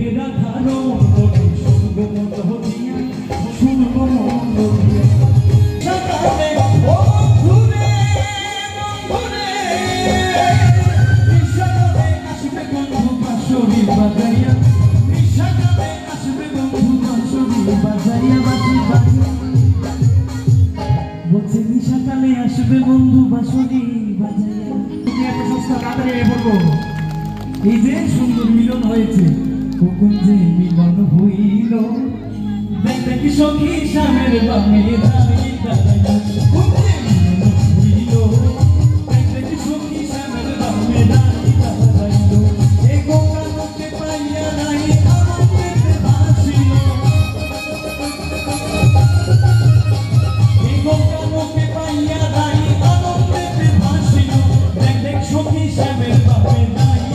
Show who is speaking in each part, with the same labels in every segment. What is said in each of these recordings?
Speaker 1: রাধারো শুনবো মন দিয়া শুনবো মন দিয়া সকালে ও ঘুরে ঘুরে নিশাকালে আসবে বন্ধু বাঁশরি বাজাইয়া নিশাকালে আসবে বন্ধু বাঁশরি বাজাইয়া বাঁশি বাজাইয়া বলছে নিশাকালে আসবে বন্ধু বাঁশরি বাজাইয়া তুমি একটা সস্তা তাড়াতাড়ি বলবো এই যে সুন্দর মিলন হয়েছে কখন যে মিলন হইল দেখ দেখি সখী সামের বামে দাঁড়িয়ে দাঁড়াইল কখন যে মিলন হইল দেখ দেখি সখী সামের বামে দাঁড়িয়ে দাঁড়াইল এই গঙ্গা নদে পাইয়া নাই আমার পেটে ভাসিল এই গঙ্গা নদে পাইয়া নাই আমার পেটে ভাসিল দেখ দেখ সখী সামের বামে দাঁড়িয়ে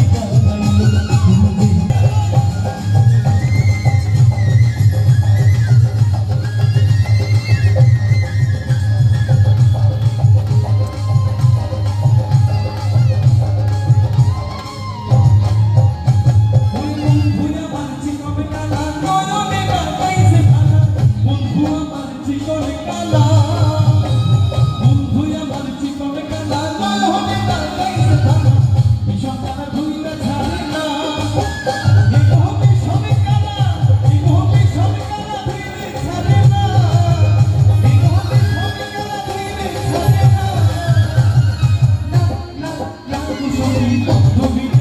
Speaker 1: Don't be